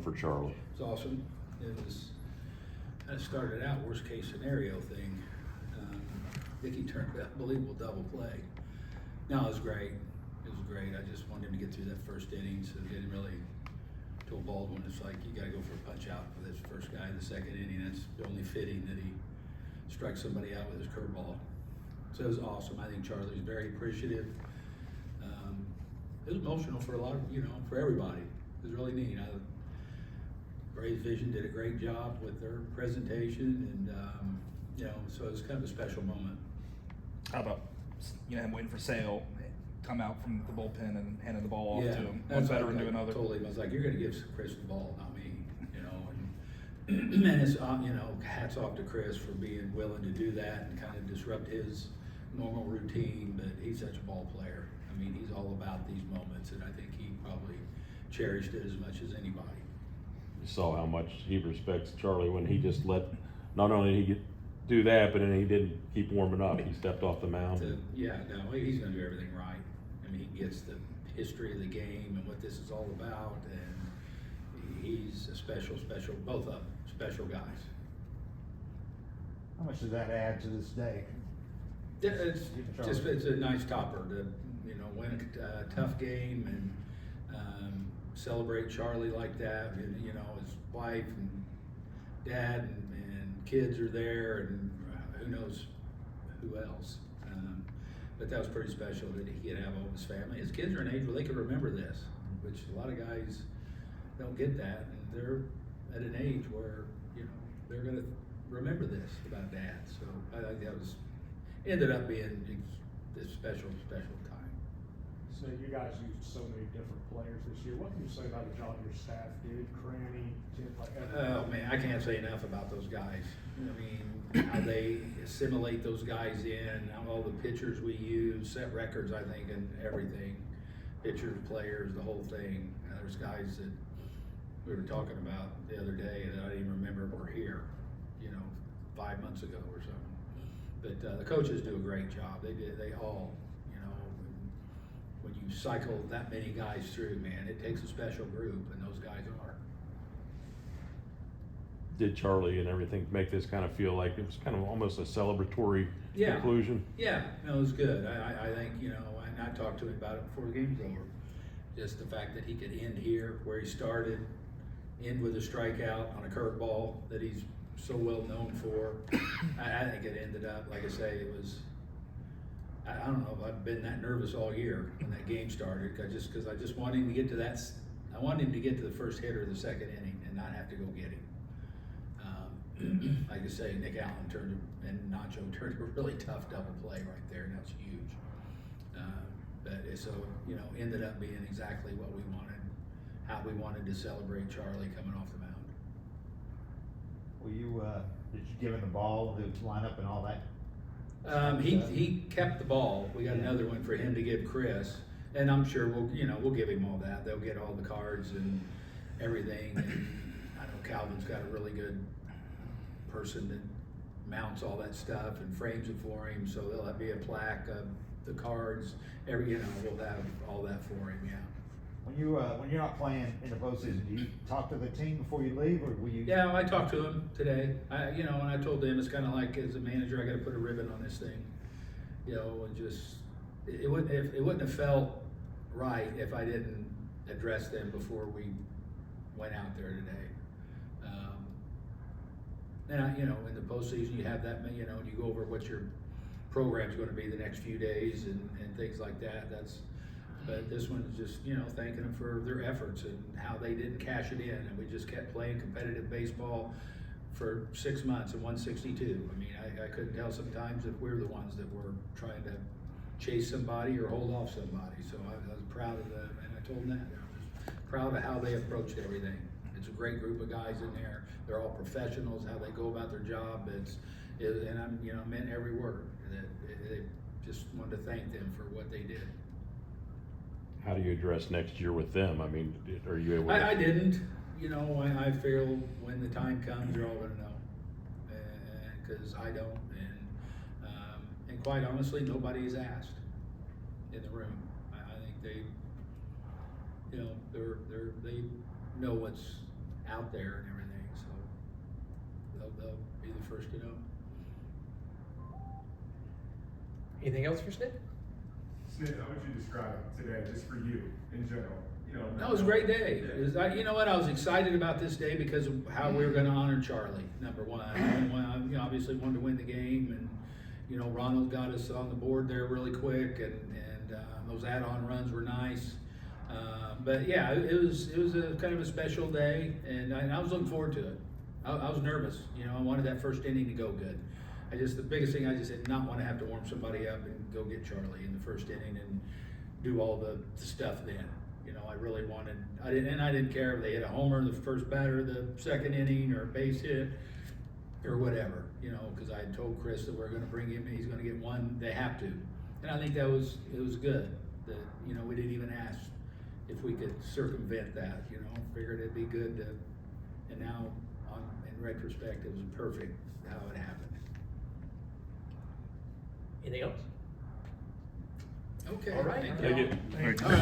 for Charlie? It's awesome. It was, kind of started out worst case scenario thing. Dickie turned an unbelievable double play. No, it was great. It was great. I just wanted him to get through that first inning, so he didn't really, told Baldwin, it's like, you gotta go for a punch out for this first guy in the second inning. That's only fitting that he strikes somebody out with his curveball. So it was awesome. I think Charlie's very appreciative. It was emotional for a lot of, for everybody. It was really neat. Braves Vision did a great job with their presentation, and so it was kind of a special moment. How about him waiting for Sale, come out from the bullpen and handing the ball off to him? One That's veteran to another. I told him, I was like, you're going to give Chris the ball, not me. And it's hats off to Chris for being willing to do that and kind of disrupt his normal routine. But he's such a ball player. I mean, he's all about these moments, and I think he probably cherished it as much as anybody. You saw how much he respects Charlie when he just let, not only he do that, but then he didn't keep warming up. He stepped off the mound. He's going to do everything right. I mean, he gets the history of the game and what this is all about, and he's a special, both of them, special guys. How much does that add to this day? It's a nice topper to win a tough game and celebrate Charlie like that. And his wife and dad and kids are there, and who knows who else. But that was pretty special that he could have all his family. His kids are an age where they can remember this, which a lot of guys don't get that, and they're at an age where they're going to remember this about dad. So I think that ended up being this special time. So you guys used so many different players this year. What can you say about the job your staff did, Cranny, Tim, like everything? Oh man, I can't say enough about those guys. I mean, how they assimilate those guys in, how all the pitchers we use, set records, I think, and everything. Pitchers, players, the whole thing. There's guys that we were talking about the other day that I didn't even remember were here, 5 months ago or something. But the coaches do a great job. They all, when you cycle that many guys through, man, it takes a special group, and those guys are. Did Charlie and everything make this kind of feel like it was kind of almost a celebratory conclusion? Yeah, no, it was good. I think, and I talked to him about it before the game was over. Just the fact that he could end here where he started, end with a strikeout on a curveball that he's so well known for. I think it ended up, like I say, it was, I don't know if I've been that nervous all year when that game started, because I just wanted him to get to that, I wanted him to get to the first hitter of the second inning and not have to go get him. Like I say, Nick Allen and Nacho turned a really tough double play right there, and that's huge. Ended up being exactly what we wanted, how we wanted to celebrate Charlie coming off the mound. Well, did you give him the ball, the lineup, and all that? He kept the ball. We got another one for him to give Chris, and I'm sure we'll give him all that. They'll get all the cards and everything. And I know Calvin's got a really good person that mounts all that stuff and frames it for him, so there'll be a plaque of the cards. We'll have all that for him. Yeah. When you're not playing in the postseason, do you talk to the team before you leave, or will you? Yeah, I talked to him today. And I told him it's kind of like, as a manager, I got to put a ribbon on this thing. And just it wouldn't have felt right if I didn't address them before we went out there today. In the postseason, you have that, you go over what your program's going to be the next few days and things like that. But this one is just, thanking them for their efforts and how they didn't cash it in. And we just kept playing competitive baseball for 6 months and 162. I mean, I couldn't tell sometimes if we were the ones that were trying to chase somebody or hold off somebody. So I was proud of them, and I told them that. I was proud of how they approached everything. It's a great group of guys in there. They're all professionals, how they go about their job. And I'm, meant every word. They just wanted to thank them for what they did. How do you address next year with them? I mean, are you able to? I didn't. I feel when the time comes, they're all going to know. Because I don't. And quite honestly, nobody is asked in the room. I think they know out there and everything, so they'll be the first to know. Anything else for Snit? Snit, how would you describe today, just for you in general? You know, That was a great day. It was, you know what, I was excited about this day because of how we were gonna honor Charlie, number one. You know, obviously wanted to win the game, and, you know, Ronald got us on the board there really quick, and those add-on runs were nice. But yeah, it was a kind of a special day, and I was looking forward to it. I was nervous, you know, I wanted that first inning to go good. The biggest thing, I just did not want to have to warm somebody up and go get Charlie in the first inning and do all the stuff then. You know, I really wanted, I didn't care if they hit a homer the first batter, the second inning, or a base hit, or whatever, you know, because I had told Chris that we're gonna bring him, he's gonna get one, they have to. And I think it was good, that, you know, we didn't even ask if we could circumvent that, you know, figured it'd be good to, and now, in retrospect, it was perfect how it happened. Anything else? Okay. All right. thank Thank y'all. you. Thank you. All right.